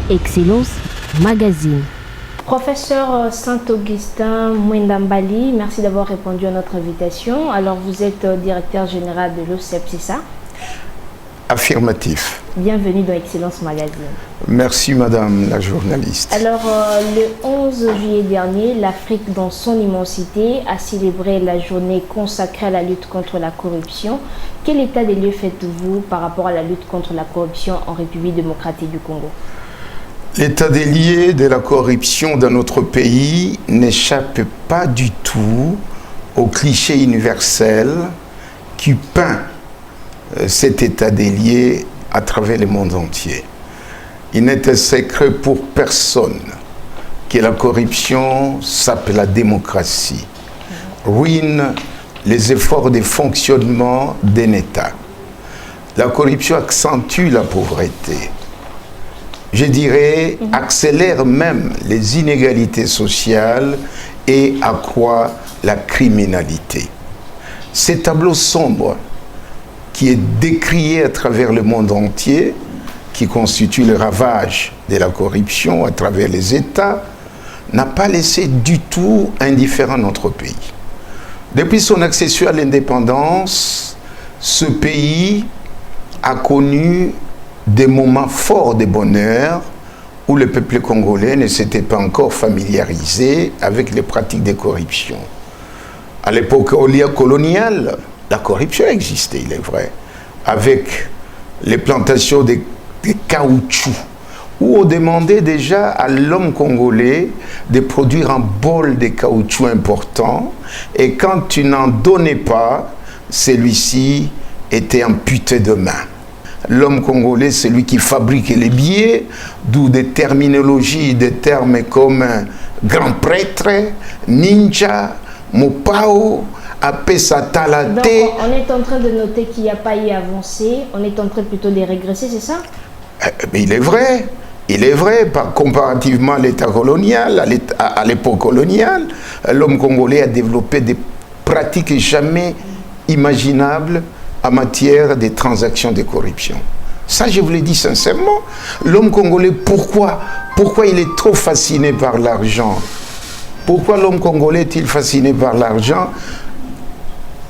Excellence Magazine. Professeur Saint-Augustin Mwendambali, merci d'avoir répondu à notre invitation. Alors, vous êtes directeur général de l'OCEP, c'est ça? Affirmatif. Bienvenue dans Excellence Magazine. Merci madame la journaliste. Alors, le 11 juillet dernier, l'Afrique dans son immensité a célébré la journée consacrée à la lutte contre la corruption. Quel état des lieux faites-vous par rapport à la lutte contre la corruption en République démocratique du Congo? L'état des lieux de la corruption dans notre pays n'échappe pas du tout au cliché universel qui peint cet état des lieux à travers le monde entier. Il n'est un secret pour personne que la corruption sape la démocratie, ruine les efforts de fonctionnement d'un État. La corruption accentue la pauvreté. Je dirais, accélère même les inégalités sociales et accroît la criminalité. Ce tableau sombre qui est décrié à travers le monde entier, qui constitue le ravage de la corruption à travers les États, n'a pas laissé du tout indifférent notre pays. Depuis son accession à l'indépendance, ce pays a connu des moments forts de bonheur où le peuple congolais ne s'était pas encore familiarisé avec les pratiques de corruption. À l'époque coloniale, la corruption existait, il est vrai, avec les plantations de caoutchouc, où on demandait déjà à l'homme congolais de produire un bol de caoutchouc important, et quand tu n'en donnais pas, celui-ci était amputé de main. L'homme congolais, c'est lui qui fabrique les billets, d'où des terminologies, des termes comme grand prêtre, ninja, mopao, Apessatalate. Donc, on est en train de noter qu'il n'y a pas eu avancé, on est en train plutôt de régresser, c'est ça? Mais il est vrai, comparativement à l'État colonial, à l'époque coloniale, l'homme congolais a développé des pratiques jamais imaginables en matière de transactions de corruption. Ça, je vous l'ai dit sincèrement. L'homme congolais, pourquoi il est trop fasciné par l'argent? Pourquoi l'homme congolais est-il fasciné par l'argent?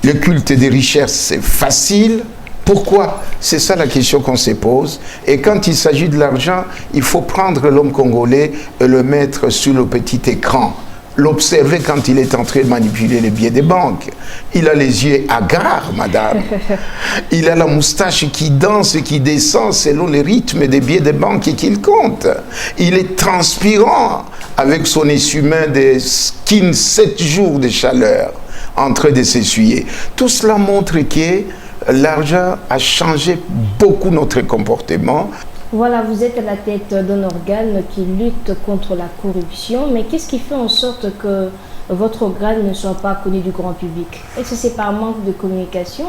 Le culte des richesses, c'est facile. Pourquoi? C'est ça la question qu'on se pose. Et quand il s'agit de l'argent, il faut prendre l'homme congolais et le mettre sur le petit écran. L'observer quand il est en train de manipuler les billets des banques. Il a les yeux hagards, madame. Il a la moustache qui danse et qui descend selon le rythme des billets des banques et qu'il compte. Il est transpirant avec son essuie-main de skin 7 jours de chaleur en train de s'essuyer. Tout cela montre que l'argent a changé beaucoup notre comportement. Voilà, vous êtes à la tête d'un organe qui lutte contre la corruption, mais qu'est-ce qui fait en sorte que votre organe ne soit pas connu du grand public? Est-ce que c'est par manque de communication?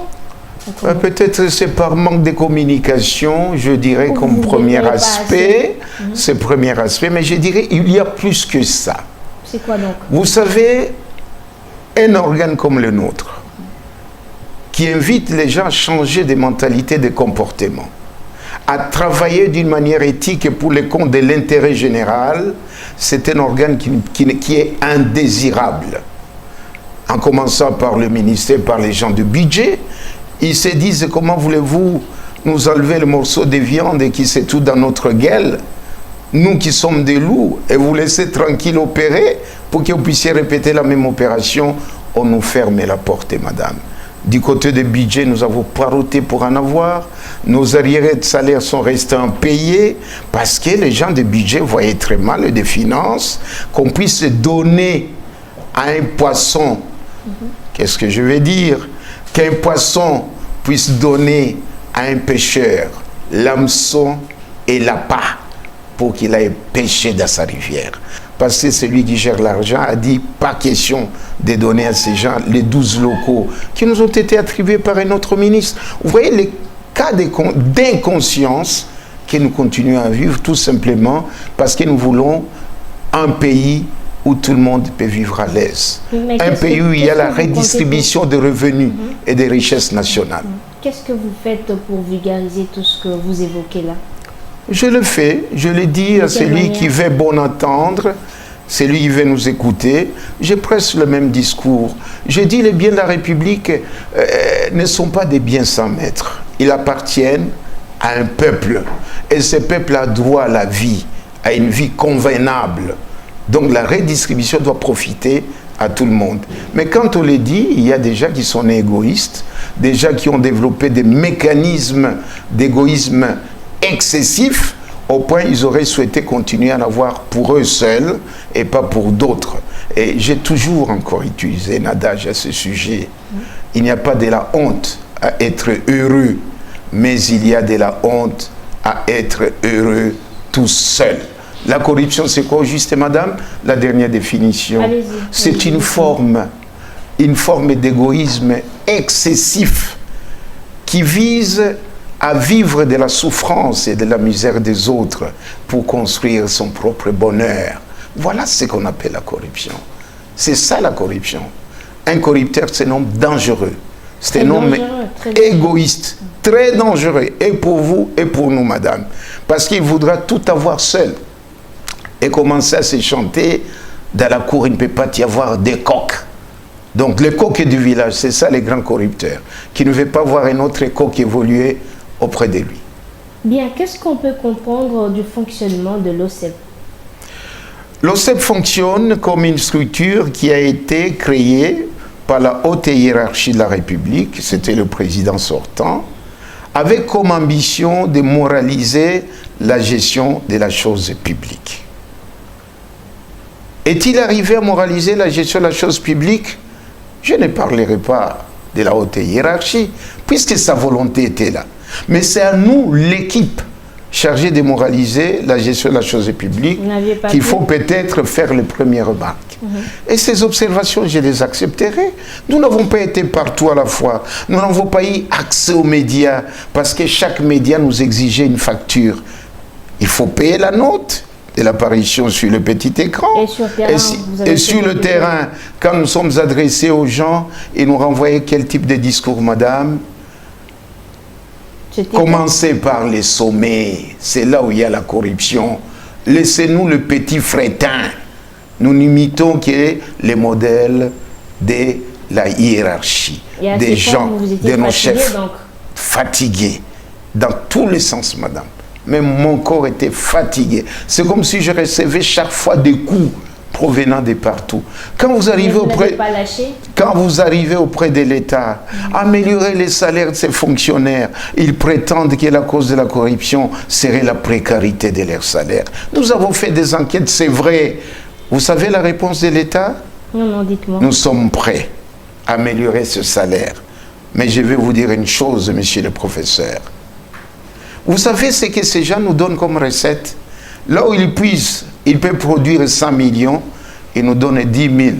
Peut-être c'est par manque de communication, je dirais, comme premier aspect. C'est le premier aspect, mais je dirais il y a plus que ça. C'est quoi donc? Vous savez, un organe comme le nôtre, qui invite les gens à changer de mentalité, de comportement, à travailler d'une manière éthique et pour le compte de l'intérêt général, c'est un organe qui est indésirable. En commençant par le ministère, par les gens de budget, ils se disent comment voulez-vous nous enlever le morceau de viande et qui c'est tout dans notre gueule, nous qui sommes des loups, et vous laissez tranquille opérer pour que vous puissiez répéter la même opération, on nous ferme la porte, madame. Du côté des budgets, nous avons poireauté pour en avoir. Nos arriérés de salaire sont restés impayés parce que les gens de budget voyaient très mal des finances, qu'on puisse donner à un poisson. Qu'est-ce que je veux dire? Qu'un poisson puisse donner à un pêcheur l'hameçon et l'appât pour qu'il aille pêcher dans sa rivière. Parce que celui qui gère l'argent a dit pas question de donner à ces gens les 12 locaux qui nous ont été attribués par un autre ministre. Vous voyez les cas d'inconscience que nous continuons à vivre tout simplement parce que nous voulons un pays où tout le monde peut vivre à l'aise. Un pays où il y a la redistribution des revenus et des richesses nationales. Qu'est-ce que vous faites pour vulgariser tout ce que vous évoquez là? Je le fais, je le dis à celui qui veut bon entendre, celui qui veut nous écouter. Je presse le même discours. Je dis les biens de la République ne sont pas des biens sans maître. Ils appartiennent à un peuple. Et ce peuple a droit à la vie, à une vie convenable. Donc la redistribution doit profiter à tout le monde. Mais quand on le dit, il y a des gens qui sont égoïstes, des gens qui ont développé des mécanismes d'égoïsme excessif, au point ils auraient souhaité continuer à en avoir pour eux seuls et pas pour d'autres. Et j'ai toujours encore utilisé un adage à ce sujet. Il n'y a pas de la honte à être heureux, mais il y a de la honte à être heureux tout seul. La corruption, c'est quoi, juste madame? La dernière définition. C'est une forme d'égoïsme excessif qui vise à vivre de la souffrance et de la misère des autres pour construire son propre bonheur. Voilà ce qu'on appelle la corruption. C'est ça la corruption. Un corrupteur, c'est un homme dangereux. C'est un homme égoïste, très dangereux, et pour vous et pour nous, madame. Parce qu'il voudra tout avoir seul. Et commencer à se chanter, dans la cour, il ne peut pas y avoir des coqs. Donc les coqs du village, c'est ça les grands corrupteurs, qui ne veulent pas voir un autre coq évoluer auprès de lui. Bien, qu'est-ce qu'on peut comprendre du fonctionnement de l'OCEP? L'OCEP fonctionne comme une structure qui a été créée par la haute hiérarchie de la République, c'était le président sortant, avec comme ambition de moraliser la gestion de la chose publique. Est-il arrivé à moraliser la gestion de la chose publique? Je ne parlerai pas de la haute hiérarchie, puisque sa volonté était là. Mais c'est à nous, l'équipe chargée de moraliser la gestion de la chose publique, qu'il faut peut-être faire les premières remarques. Et ces observations, je les accepterai. Nous n'avons pas été partout à la fois. Nous n'avons pas eu accès aux médias, parce que chaque média nous exigeait une facture. Il faut payer la note de l'apparition sur le petit écran. Et sur le terrain, quand nous sommes adressés aux gens, ils nous renvoyaient quel type de discours, madame? Commencez par les sommets, c'est là où il y a la corruption. Laissez-nous le petit fretin. Nous n'imitons que les modèles de la hiérarchie, des gens, de nos chefs, fatigués, dans tous les sens, madame. Même mon corps était fatigué. C'est comme si je recevais chaque fois des coups provenant de partout. Quand vous arrivez auprès de l'État, améliorer les salaires de ces fonctionnaires, ils prétendent que la cause de la corruption serait la précarité de leurs salaires. Nous avons fait des enquêtes, c'est vrai. Vous savez la réponse de l'État? Non, dites-moi. Nous sommes prêts à améliorer ce salaire. Mais je vais vous dire une chose, monsieur le professeur. Vous savez ce que ces gens nous donnent comme recette? Là où ils puissent, ils peuvent produire 100 millions, ils nous donnent 10 000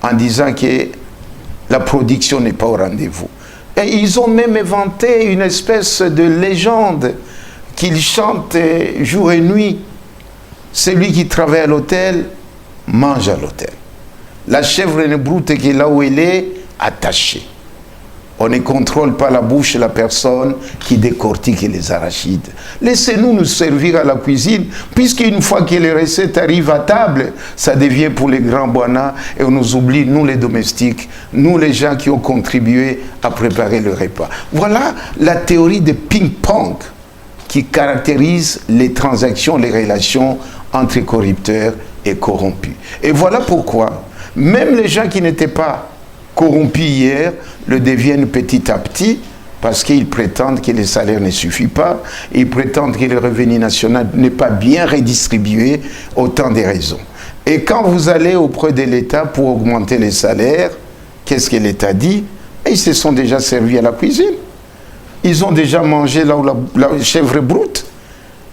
en disant que la production n'est pas au rendez-vous. Et ils ont même inventé une espèce de légende qu'ils chantent jour et nuit. Celui qui travaille à l'hôtel mange à l'hôtel. La chèvre ne broute que là où elle est attachée. On ne contrôle pas la bouche de la personne qui décortique les arachides. Laissez-nous nous servir à la cuisine, puisqu'une fois que les recettes arrivent à table, ça devient pour les grands boinas et on nous oublie, nous les domestiques, nous les gens qui ont contribué à préparer le repas. Voilà la théorie de ping-pong qui caractérise les transactions, les relations entre corrupteurs et corrompus. Et voilà pourquoi, même les gens qui n'étaient pas corrompus hier le deviennent petit à petit parce qu'ils prétendent que les salaires ne suffisent pas, ils prétendent que le revenu national n'est pas bien redistribué, autant de raisons. Et quand vous allez auprès de l'État pour augmenter les salaires, qu'est-ce que l'État dit? Ils se sont déjà servis à la cuisine. Ils ont déjà mangé là où la chèvre broute.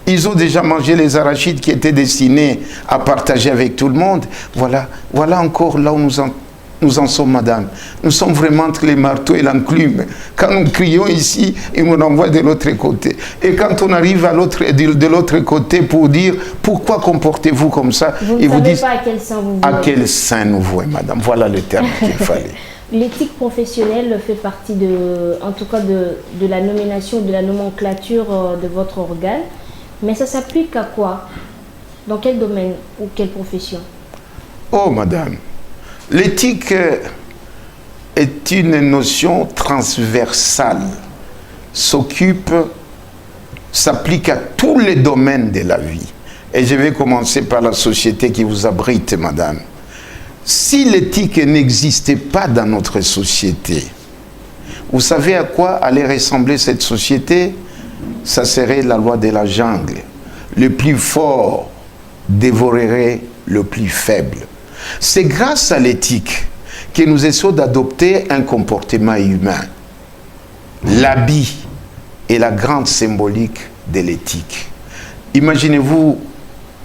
Ils ont déjà mangé les arachides qui étaient destinés à partager avec tout le monde. Voilà encore là où nous en sommes, madame. Nous sommes vraiment entre les marteaux et l'enclume. Quand nous crions ici, ils nous renvoient de l'autre côté. Et quand on arrive de l'autre côté pour dire pourquoi comportez-vous comme ça, ils vous disent pas à quel sein vous vouez. À quel sein nous vouons, madame. Voilà le terme qu'il fallait. L'éthique professionnelle fait partie en tout cas de la nomination, de la nomenclature de votre organe. Mais ça s'applique à quoi? Dans quel domaine ou quelle profession? Oh, madame, l'éthique est une notion transversale, s'applique à tous les domaines de la vie. Et je vais commencer par la société qui vous abrite, madame. Si l'éthique n'existait pas dans notre société, vous savez à quoi allait ressembler cette société? Ça serait la loi de la jungle. Le plus fort dévorerait le plus faible. C'est grâce à l'éthique que nous essayons d'adopter un comportement humain. L'habit est la grande symbolique de l'éthique. Imaginez-vous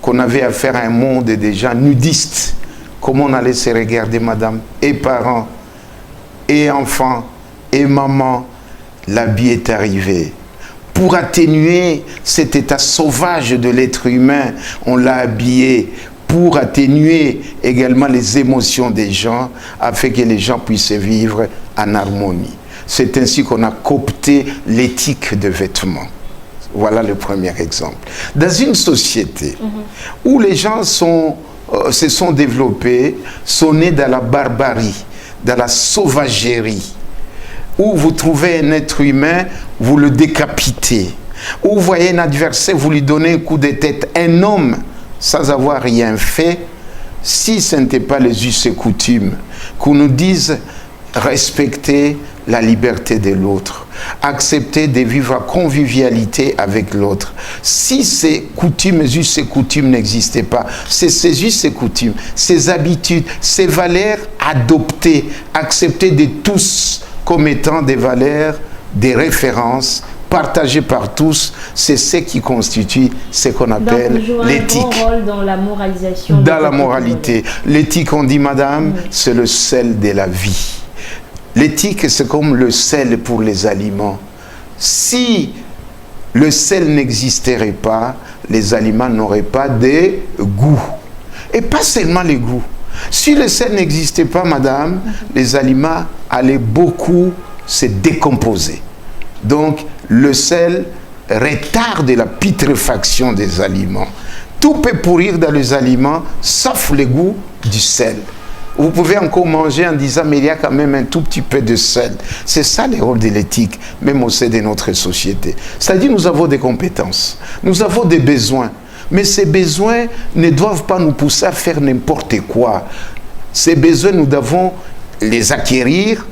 qu'on avait affaire à un monde de gens nudistes. Comment on allait se regarder, madame, et parents, et enfants, et maman. L'habit est arrivé. Pour atténuer cet état sauvage de l'être humain, on l'a habillé. Pour atténuer également les émotions des gens, afin que les gens puissent vivre en harmonie. C'est ainsi qu'on a coopté l'éthique de vêtements. Voilà le premier exemple. Dans une société où les gens se sont développés, sont nés dans la barbarie, dans la sauvagerie, où vous trouvez un être humain, vous le décapitez, où vous voyez un adversaire, vous lui donnez un coup de tête, un homme, sans avoir rien fait, si ce n'était pas les us et coutumes, qu'on nous dise respecter la liberté de l'autre, accepter de vivre en convivialité avec l'autre. Si ces coutumes, us et coutumes n'existaient pas, c'est ces us et coutumes, ces habitudes, ces valeurs adoptées, acceptées de tous comme étant des valeurs, des références, partagées par tous, c'est ce qui constitue ce qu'on appelle l'éthique. Donc, un grand rôle dans la moralisation. Dans la moralité. L'éthique, on dit, madame, c'est le sel de la vie. L'éthique, c'est comme le sel pour les aliments. Si le sel n'existerait pas, les aliments n'auraient pas de goût. Et pas seulement les goûts. Si le sel n'existait pas, madame, les aliments allaient beaucoup se décomposer. Donc, le sel retarde la putréfaction des aliments. Tout peut pourrir dans les aliments, sauf le goût du sel. Vous pouvez encore manger en disant, mais il y a quand même un tout petit peu de sel. C'est ça le rôle de l'éthique, même au sein de notre société. C'est-à-dire, nous avons des compétences, nous avons des besoins. Mais ces besoins ne doivent pas nous pousser à faire n'importe quoi. Ces besoins, nous devons les acquérir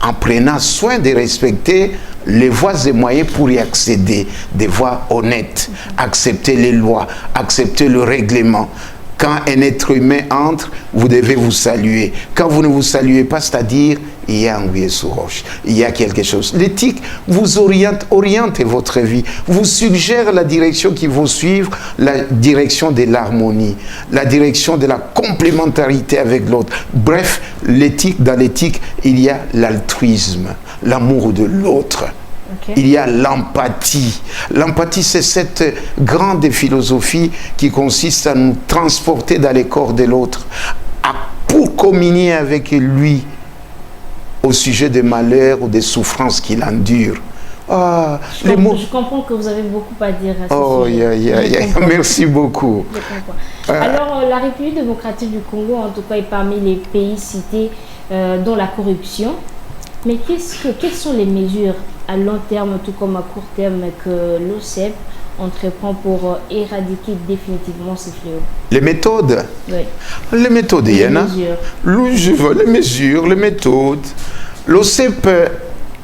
en prenant soin de respecter les voies et moyens pour y accéder. Des voies honnêtes, accepter les lois, accepter le règlement. Quand un être humain entre, vous devez vous saluer. Quand vous ne vous saluez pas, c'est-à-dire, il y a anguille sous roche, il y a quelque chose. L'éthique vous oriente votre vie, vous suggère la direction qu'il faut suivre, la direction de l'harmonie, la direction de la complémentarité avec l'autre. Bref, l'éthique, dans l'éthique, il y a l'altruisme, l'amour de l'autre. Okay. Il y a l'empathie. L'empathie, c'est cette grande philosophie qui consiste à nous transporter dans les corps de l'autre, pour communier avec lui au sujet des malheurs ou des souffrances qu'il endure. Ah, je comprends que vous avez beaucoup à dire à ce sujet. Merci beaucoup. Alors, la République démocratique du Congo, en tout cas, est parmi les pays cités dont la corruption. Mais quelles sont les mesures à long terme, tout comme à court terme, que l'OCEP entreprend pour éradiquer définitivement ces fléaux? Les méthodes. Oui. Les méthodes, il y en a. Les mesures, les méthodes. L'OCEP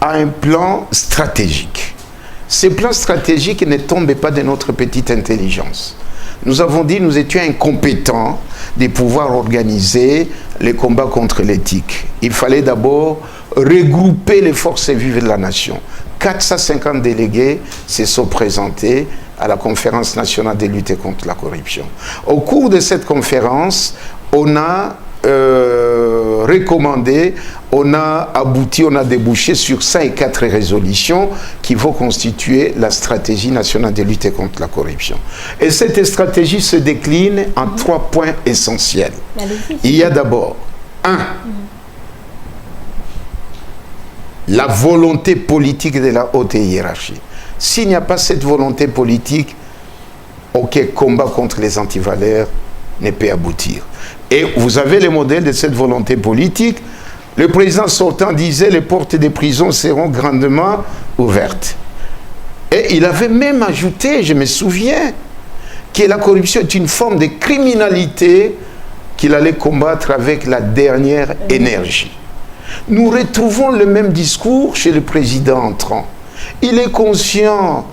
a un plan stratégique. Ce plan stratégique ne tombe pas de notre petite intelligence. Nous avons dit que nous étions incompétents de pouvoir organiser les combats contre l'éthique. Il fallait d'abord regrouper les forces vives de la nation. 450 délégués se sont présentés à la conférence nationale de lutte contre la corruption. Au cours de cette conférence, on a recommandé, on a abouti, on a débouché sur 104 résolutions qui vont constituer la stratégie nationale de lutte contre la corruption. Et cette stratégie se décline en 3 points essentiels. Il y a d'abord, 1, la volonté politique de la haute hiérarchie. S'il n'y a pas cette volonté politique, aucun combat contre les antivaleurs ne peut aboutir. Et vous avez le modèle de cette volonté politique. Le président sortant disait les portes des prisons seront grandement ouvertes. Et il avait même ajouté, je me souviens, que la corruption est une forme de criminalité qu'il allait combattre avec la dernière énergie. Nous retrouvons le même discours chez le président entrant. Il est conscient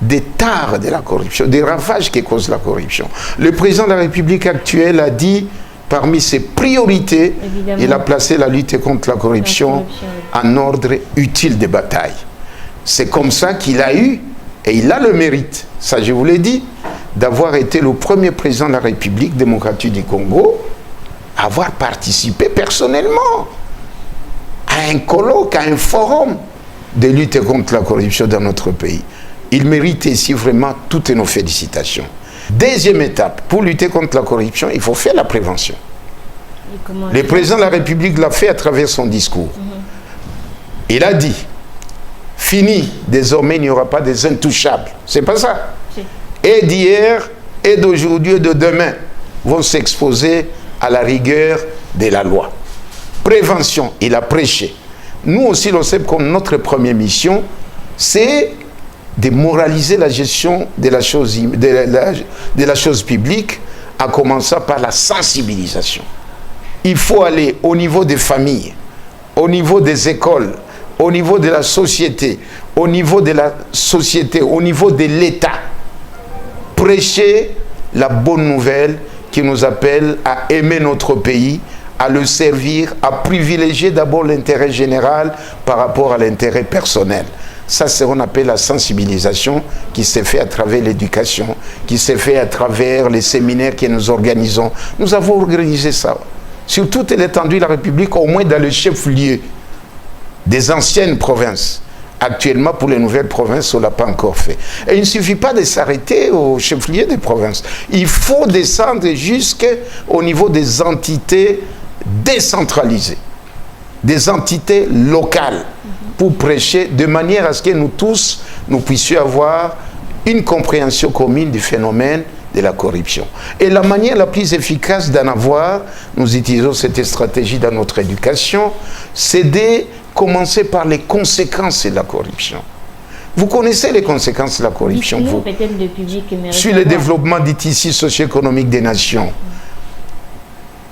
des tares de la corruption, des ravages que cause la corruption. Le président de la République actuelle a dit, parmi ses priorités, évidemment, il a placé la lutte contre la corruption en ordre utile de bataille. C'est comme ça qu'il a eu, et il a le mérite, ça je vous l'ai dit, d'avoir été le premier président de la République démocratique du Congo à avoir participé personnellement à un colloque, à un forum de lutte contre la corruption dans notre pays. Il mérite ici vraiment toutes nos félicitations. Deuxième étape, pour lutter contre la corruption, il faut faire la prévention. Le président de la République l'a fait à travers son discours. Il a dit, fini, désormais il n'y aura pas des intouchables. C'est pas ça. Et d'hier, et d'aujourd'hui, et de demain, vont s'exposer à la rigueur de la loi. Prévention, il a prêché. Nous aussi, on sait que notre première mission, c'est de moraliser la gestion de la chose publique, en commençant par la sensibilisation. Il faut aller au niveau des familles, au niveau des écoles, au niveau de la société, au niveau de l'État, prêcher la bonne nouvelle qui nous appelle à aimer notre pays, à le servir, à privilégier d'abord l'intérêt général par rapport à l'intérêt personnel. Ça, c'est ce qu'on appelle la sensibilisation qui s'est fait à travers l'éducation, qui s'est fait à travers les séminaires que nous organisons. Nous avons organisé ça sur toute l'étendue de la République, au moins dans le chef-lieu des anciennes provinces. Actuellement, pour les nouvelles provinces, on ne l'a pas encore fait. Et il ne suffit pas de s'arrêter au chef-lieu des provinces. Il faut descendre jusqu'au niveau des entités décentralisées, des entités locales, pour prêcher de manière à ce que nous tous, nous puissions avoir une compréhension commune du phénomène de la corruption. Et la manière la plus efficace d'en avoir, nous utilisons cette stratégie dans notre éducation, c'est de commencer par les conséquences de la corruption. Vous connaissez les conséquences de la corruption, vous, sur le développement du tissu socio-économique des nations.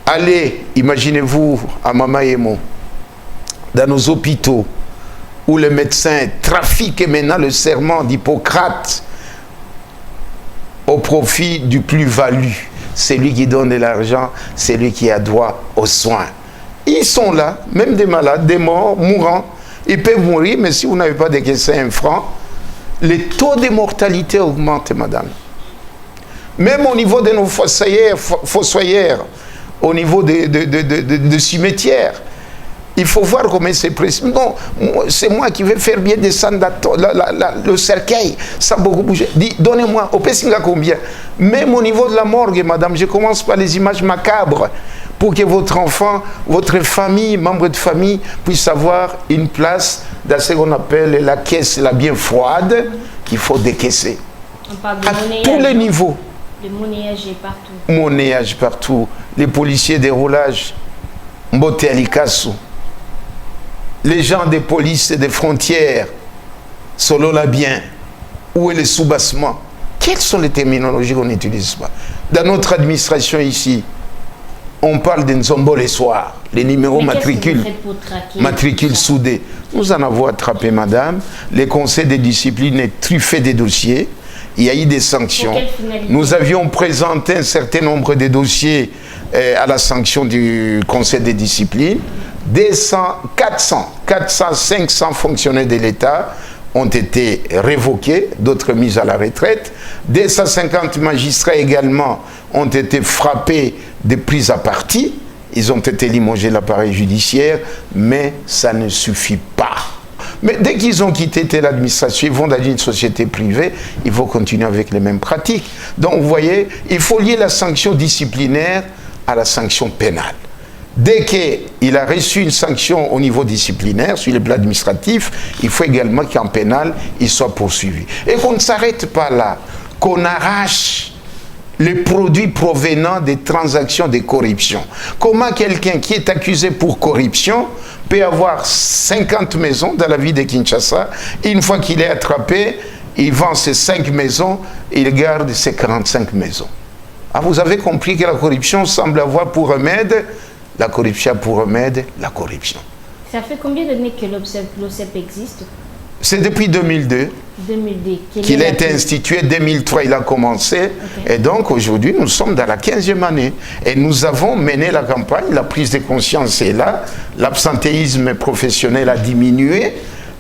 Allez, imaginez-vous à Mamaïemo, dans nos hôpitaux, où les médecins trafiquent maintenant le serment d'Hippocrate au profit du plus-value. C'est lui qui donne de l'argent, c'est lui qui a droit aux soins. Ils sont là, même des malades, des morts, mourants. Ils peuvent mourir, mais si vous n'avez pas décaissé un franc, le taux de mortalité augmente, madame. Même au niveau de nos fossoyères, au niveau de cimetières, il faut voir comment c'est précis. Non, c'est moi qui vais faire bien descendre le cercueil sans beaucoup bouger. Donnez-moi, au Pessinga combien? Même au niveau de la morgue, madame, je commence par les images macabres pour que votre enfant, votre famille, membre de famille, puisse avoir une place dans ce qu'on appelle la caisse, la bien froide, qu'il faut décaisser. On parle de à tous les niveaux. Le monnayage est partout. Monnayage partout. Les policiers des roulages, Mbote Alikasu. Les gens des polices et des frontières, selon la bien, où est le soubassement? Quelles sont les terminologies qu'on n'utilise pas? Dans notre administration ici, on parle de Nzombo les soirs, les numéros matricules soudés. Nous en avons attrapé, madame. Les conseils de discipline est truffé des dossiers. Il y a eu des sanctions. Nous avions présenté un certain nombre de dossiers à la sanction du conseil de discipline. 400, 500 fonctionnaires de l'État ont été révoqués, d'autres mis à la retraite. 250 magistrats également ont été frappés de prise à partie. Ils ont été limogés de l'appareil judiciaire, mais ça ne suffit pas. Mais dès qu'ils ont quitté l'administration, ils vont dans une société privée, ils vont continuer avec les mêmes pratiques. Donc vous voyez, il faut lier la sanction disciplinaire à la sanction pénale. Dès qu'il a reçu une sanction au niveau disciplinaire, sur le plan administratif, il faut également qu'en pénal, il soit poursuivi. Et qu'on ne s'arrête pas là. qu'on arrache les produits provenant des transactions de corruption. Comment quelqu'un qui est accusé pour corruption peut avoir 50 maisons dans la ville de Kinshasa, une fois qu'il est attrapé, il vend ses 5 maisons, il garde ses 45 maisons. Ah, vous avez compris que la corruption semble avoir pour remède, la corruption pour remède, la corruption. Ça fait combien d'années que l'OCEP existe? C'est depuis 2002. 2002. Qu'il a été institué, 2003 il a commencé, okay. Et donc aujourd'hui nous sommes dans la 15e année et nous avons mené la campagne, la prise de conscience est là, l'absentéisme professionnel a diminué,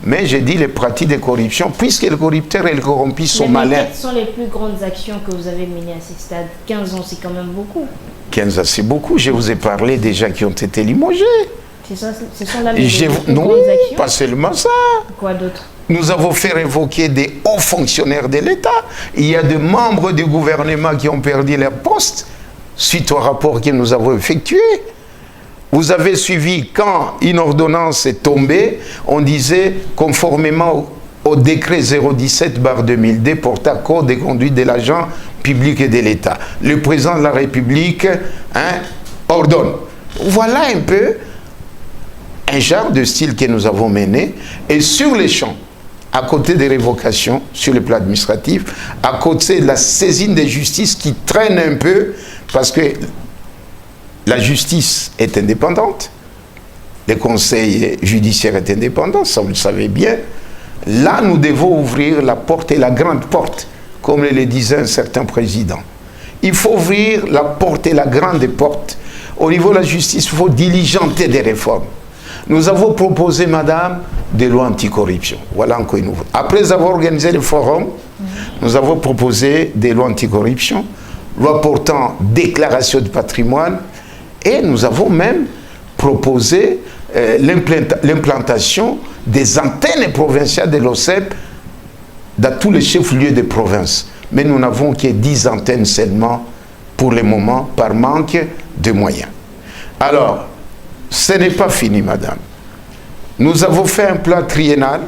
mais j'ai dit les pratiques de corruption, puisque les corrupteurs et les corrompus sont malins. Quelles sont les plus grandes actions que vous avez menées à ce stade? 15 ans, c'est quand même beaucoup. 15 ans, c'est beaucoup, je vous ai parlé déjà qui ont été limogés. Ce sont là les plus grandes actions? Pas seulement ça. Quoi d'autre? Nous avons fait révoquer des hauts fonctionnaires de l'État. Il y a des membres du gouvernement qui ont perdu leur poste suite au rapport que nous avons effectué. Vous avez suivi quand une ordonnance est tombée, on disait conformément au décret 017/2002 portant code de conduite de l'agent public et de l'État. Le président de la République ordonne. Voilà un peu un genre de style que nous avons mené, et sur les champs, à côté des révocations sur le plan administratif, à côté de la saisine de justice qui traîne un peu, parce que la justice est indépendante, le conseil judiciaire est indépendant, ça vous le savez bien. Là, nous devons ouvrir la porte, et la grande porte, comme le disait un certain président. Il faut ouvrir la porte et la grande porte. Au niveau de la justice, il faut diligenter des réformes. Nous avons proposé, madame, des lois anticorruption. Voilà encore une nouveauté. Après avoir organisé le forum, nous avons proposé des lois anticorruption, loi portant déclaration de patrimoine, et nous avons même proposé l'implantation des antennes provinciales de l'OCEP dans tous les chefs-lieux de province. Mais nous n'avons que 10 antennes seulement pour le moment, par manque de moyens. Alors, ce n'est pas fini, madame. Nous avons fait un plan triennal.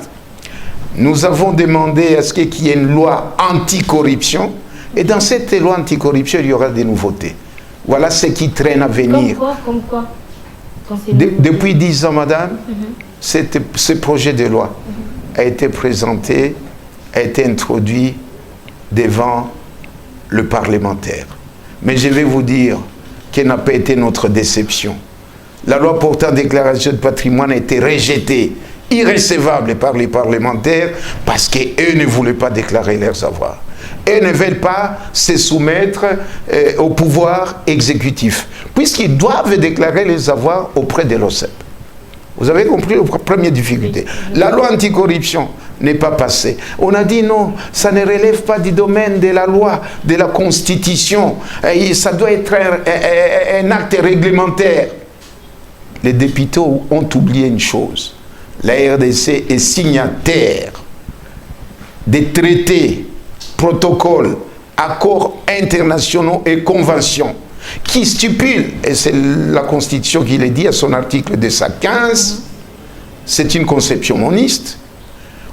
Nous avons demandé à ce qu'il y ait une loi anticorruption. Et dans cette loi anticorruption, il y aura des nouveautés. Voilà ce qui traîne à venir. Comme quoi Depuis 10 ans, madame, ce projet de loi a été présenté, a été introduit devant le parlementaire. Mais je vais vous dire quelle n'a pas été notre déception. La loi portant déclaration de patrimoine a été rejetée, irrécevable par les parlementaires, parce qu'eux ne voulaient pas déclarer leurs avoirs. Eux ne veulent pas se soumettre au pouvoir exécutif, puisqu'ils doivent déclarer les avoirs auprès de l'OCEP. Vous avez compris la première difficulté. La loi anticorruption n'est pas passée. On a dit non, ça ne relève pas du domaine de la loi, de la Constitution. Et ça doit être un acte réglementaire. Les députés ont oublié une chose. La RDC est signataire des traités, protocoles, accords internationaux et conventions qui stipulent, et c'est la Constitution qui le dit à son article 215, c'est une conception moniste.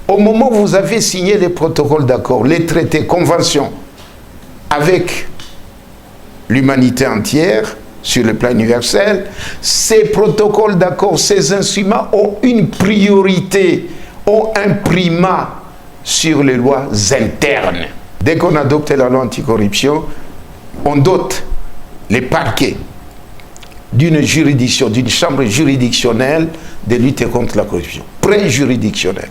Au moment où vous avez signé les protocoles d'accord, les traités, conventions avec l'humanité entière, sur le plan universel, ces protocoles d'accord, ces instruments ont une priorité, ont un primat sur les lois internes. Dès qu'on adopte la loi anticorruption, on dote les parquets d'une juridiction, d'une chambre juridictionnelle de lutte contre la corruption, pré-juridictionnelle.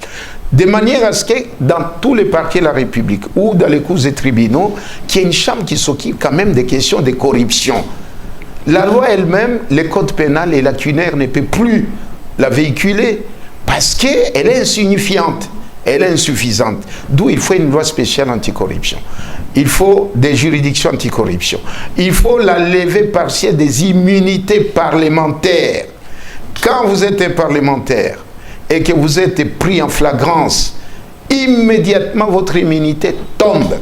De manière à ce que dans tous les parquets de la République ou dans les cours et tribunaux, qu'il y ait une chambre qui s'occupe quand même des questions de corruption. La loi elle-même, le code pénal et lacunaire ne peut plus la véhiculer parce qu'elle est insignifiante, elle est insuffisante. D'où il faut une loi spéciale anticorruption. Il faut des juridictions anticorruption. Il faut la levée partielle des immunités parlementaires. Quand vous êtes un parlementaire et que vous êtes pris en flagrance, immédiatement votre immunité tombe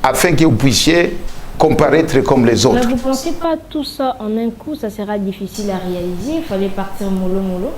afin que vous puissiez comparaître comme les autres. Mais vous ne pensez pas tout ça en un coup, ça sera difficile à réaliser? Il fallait partir mollo.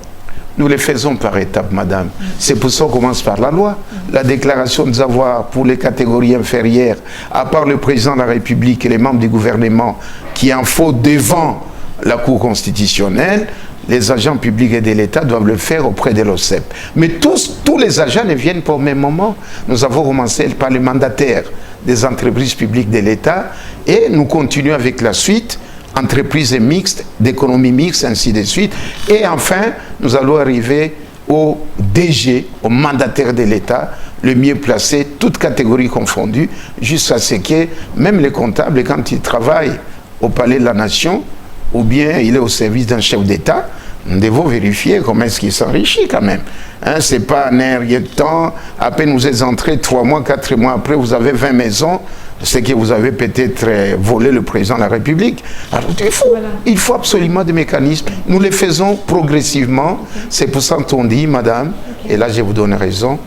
Nous les faisons par étapes, madame. C'est pour ça qu'on commence par la loi. La déclaration des avoirs pour les catégories inférieures, à part le président de la République et les membres du gouvernement qui en faut devant la Cour constitutionnelle, les agents publics et de l'État doivent le faire auprès de l'OCEP. Mais tous les agents ne viennent pas au même moment. Nous avons commencé par les mandataires des entreprises publiques de l'État et nous continuons avec la suite, entreprises mixtes, d'économie mixte, ainsi de suite. Et enfin, nous allons arriver au DG, au mandataire de l'État, le mieux placé, toutes catégories confondues, jusqu'à ce que même les comptables, quand ils travaillent au Palais de la Nation, ou bien il est au service d'un chef d'État, nous devons vérifier comment est-ce qu'il s'enrichit quand même. Hein, c'est pas un air de temps, à peine vous êtes entré 3 mois, 4 mois après, vous avez 20 maisons, c'est que vous avez peut-être volé le président de la République. Alors, il faut absolument des mécanismes. Nous les faisons progressivement. C'est pour ça qu'on dit, madame, et là je vous donne raison,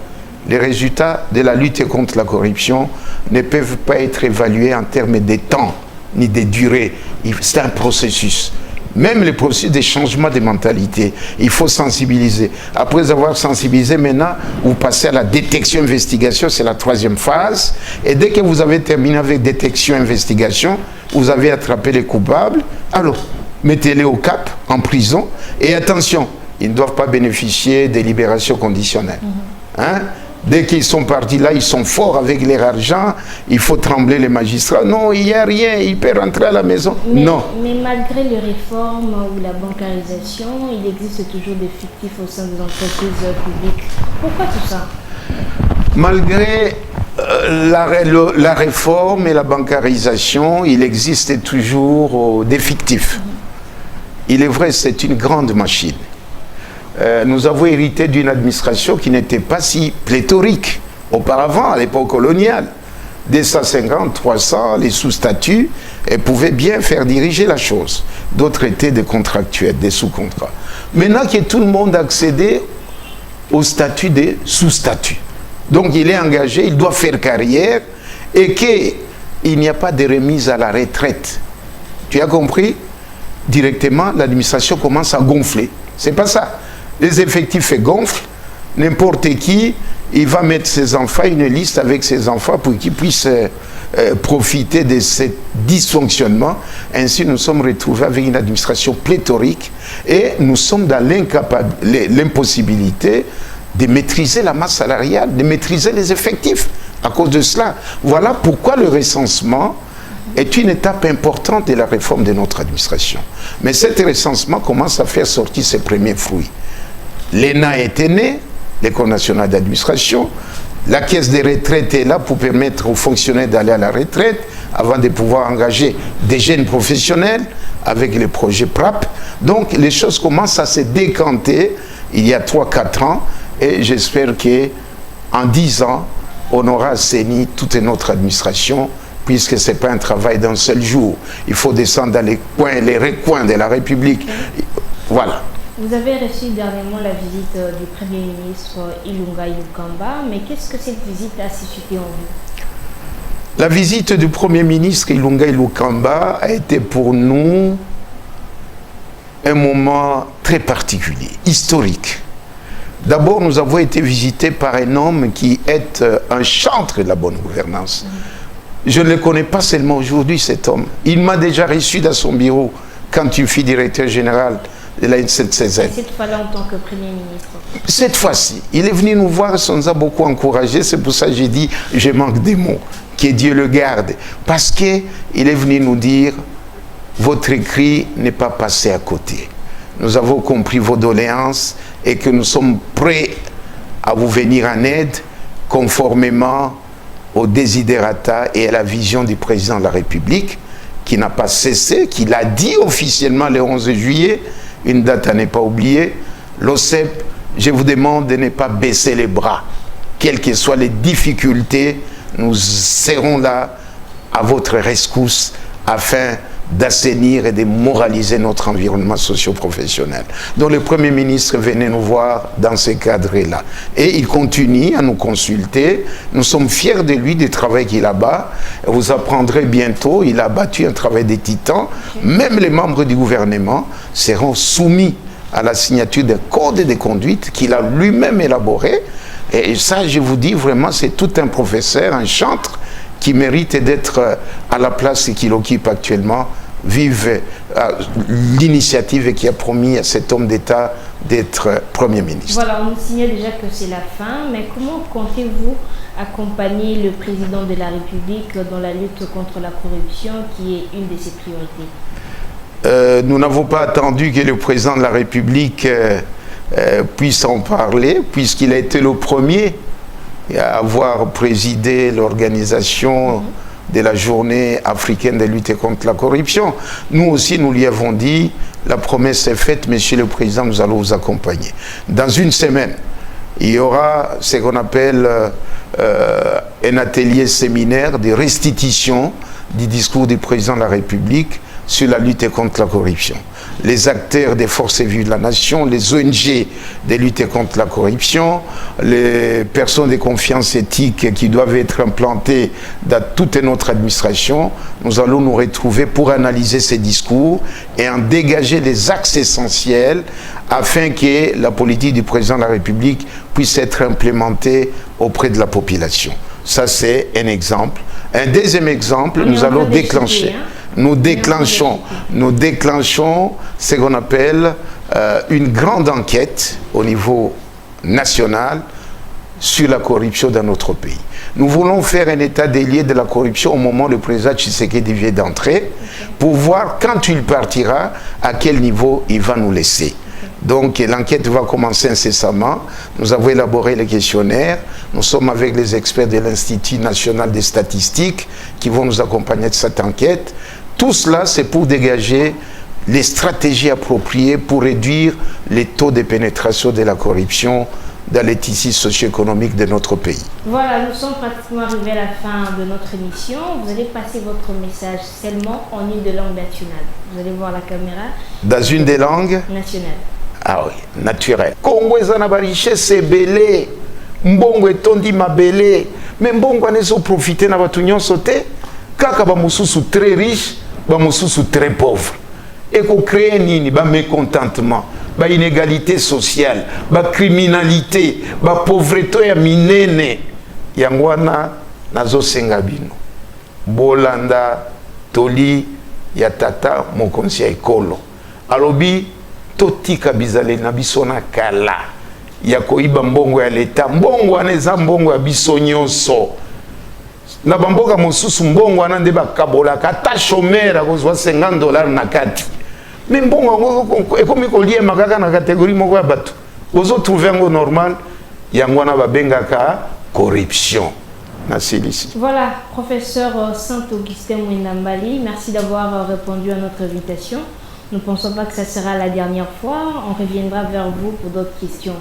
les résultats de la lutte contre la corruption ne peuvent pas être évalués en termes de temps ni de durée. C'est un processus. Même les processus de changement de mentalité, il faut sensibiliser. Après avoir sensibilisé, maintenant, vous passez à la détection-investigation, c'est la 3e phase. Et dès que vous avez terminé avec détection-investigation, vous avez attrapé les coupables, alors mettez-les au cap, en prison. Et attention, ils ne doivent pas bénéficier des libérations conditionnelles. Hein? Dès qu'ils sont partis là, ils sont forts avec leur argent, il faut trembler les magistrats. Non, il n'y a rien, il peut rentrer à la maison. Non. Mais malgré les réformes ou la bancarisation, il existe toujours des fictifs au sein des entreprises publiques. Pourquoi tout ça? Malgré la réforme et la bancarisation, il existe toujours des fictifs. Il est vrai, c'est une grande machine. Nous avons hérité d'une administration qui n'était pas si pléthorique auparavant, à l'époque coloniale. Dès 150, 300, les sous-statuts pouvaient bien faire diriger la chose. D'autres étaient des contractuels, des sous-contrats. Maintenant que tout le monde a accédé au statut des sous-statuts, donc il est engagé, il doit faire carrière et qu'il n'y a pas de remise à la retraite. Tu as compris? Directement, l'administration commence à gonfler. C'est pas ça. Les effectifs gonflent, n'importe qui, il va mettre ses enfants, une liste avec ses enfants pour qu'ils puissent profiter de ce dysfonctionnement. Ainsi, nous sommes retrouvés avec une administration pléthorique et nous sommes dans l'impossibilité de maîtriser la masse salariale, de maîtriser les effectifs. À cause de cela, voilà pourquoi le recensement est une étape importante de la réforme de notre administration. Mais cet recensement commence à faire sortir ses premiers fruits. L'ENA était né, l'École nationale d'administration. La caisse des retraites est là pour permettre aux fonctionnaires d'aller à la retraite avant de pouvoir engager des jeunes professionnels avec les projets PRAP. Donc les choses commencent à se décanter il y a 3-4 ans et j'espère qu'en 10 ans, on aura assaini toute notre administration puisque ce n'est pas un travail d'un seul jour. Il faut descendre dans les coins, les recoins de la République. Voilà. Vous avez reçu dernièrement la visite du Premier ministre Ilunga Ilunkamba, mais qu'est-ce que cette visite a suscité en vous? La visite du Premier ministre Ilunga Ilunkamba a été pour nous un moment très particulier, historique. D'abord, nous avons été visités par un homme qui est un chantre de la bonne gouvernance. Je ne le connais pas seulement aujourd'hui, cet homme. Il m'a déjà reçu dans son bureau quand il fut directeur général de la NCCZ. Cette fois-là en tant que Premier ministre? Cette fois-ci, il est venu nous voir, ça nous a beaucoup encouragé. C'est pour ça que j'ai dit, je manque des mots. Que Dieu le garde. Parce qu'il est venu nous dire, votre écrit n'est pas passé à côté. Nous avons compris vos doléances et que nous sommes prêts à vous venir en aide conformément aux desiderata et à la vision du président de la République qui n'a pas cessé, qui l'a dit officiellement le 11 juillet, une date à ne pas oublier. L'OCEP, je vous demande de ne pas baisser les bras. Quelles que soient les difficultés, nous serons là à votre rescousse afin d'assainir et de moraliser notre environnement socio-professionnel. Donc le Premier ministre venait nous voir dans ce cadre-là. Et il continue à nous consulter. Nous sommes fiers de lui, du travail qu'il abat. Vous apprendrez bientôt, il a battu un travail de titan. Même les membres du gouvernement seront soumis à la signature d'un code de conduite qu'il a lui-même élaboré. Et ça, je vous dis vraiment, c'est tout un professeur, un chantre, qui mérite d'être à la place qu'il occupe actuellement. Vive l'initiative qui a promis à cet homme d'État d'être Premier ministre. Voilà, on nous signale déjà que c'est la fin, mais comment comptez-vous accompagner le président de la République dans la lutte contre la corruption qui est une de ses priorités? Nous n'avons pas attendu que le président de la République puisse en parler, puisqu'il a été le premier à avoir présidé l'organisation de la journée africaine de lutte contre la corruption. Nous aussi, nous lui avons dit, la promesse est faite, Monsieur le Président, nous allons vous accompagner. Dans une semaine, il y aura ce qu'on appelle un atelier séminaire de restitution du discours du Président de la République sur la lutte contre la corruption. Les acteurs des forces vives de la nation, les ONG de lutte contre la corruption, les personnes de confiance éthique qui doivent être implantées dans toute notre administration, nous allons nous retrouver pour analyser ces discours et en dégager les axes essentiels afin que la politique du président de la République puisse être implémentée auprès de la population. Ça, c'est un exemple. Un deuxième exemple, nous allons déclencher. Nous déclenchons ce qu'on appelle une grande enquête au niveau national sur la corruption dans notre pays. Nous voulons faire un état des lieux de la corruption au moment où le président Tshisekedi vient d'entrer pour voir quand il partira, à quel niveau il va nous laisser. Donc l'enquête va commencer incessamment. Nous avons élaboré les questionnaires. Nous sommes avec les experts de l'Institut national des statistiques qui vont nous accompagner de cette enquête. Tout cela, c'est pour dégager les stratégies appropriées pour réduire les taux de pénétration de la corruption dans les tissus socio-économiques de notre pays. Voilà, nous sommes pratiquement arrivés à la fin de notre émission. Vous allez passer votre message seulement en une des langues nationales. Vous allez voir la caméra. Dans une des langues nationales. Ah oui, naturel. Congo est na ba richesse ebele, mbongo etondi mabele, mais mbongo anezo profiter na batu nyonso te, kaka ba mususu très riche, ba mususu très pauvre. Et qu'on crée nini ba mécontentement, ba inégalité sociale, ba criminalité, ba pauvreté ya minene. Yangwana nazo senga bino. Bolanda toli ya tata mokonzi ya ekolo. Alobi totika bizale na biso na kala ya koiba mbongo ya leta. Mbongo aneza mbongo ya biso nyonso. Na bamboka mosusu mbongo anande bakabola kata chomera kozwa $50 na kati. Mais mbongo ekomi kolie makaka na catégorie moko ya bato. Ozo trouver ngo normal yangwana babengaka corruption. Merci ici. Voilà, professeur Saint-Augustin Mwendambali, merci d'avoir répondu à notre invitation. Nous ne pensons pas que ça sera la dernière fois. On reviendra vers vous pour d'autres questions.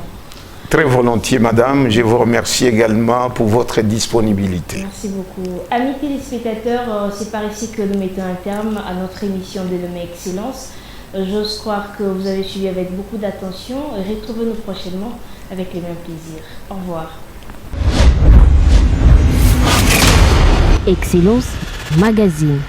Très volontiers, madame. Je vous remercie également pour votre disponibilité. Merci beaucoup. Amis téléspectateurs, c'est par ici que nous mettons un terme à notre émission de Lomé Excellence. J'ose croire que vous avez suivi avec beaucoup d'attention. Retrouvez-nous prochainement avec les mêmes plaisirs. Au revoir. Excellence Magazine.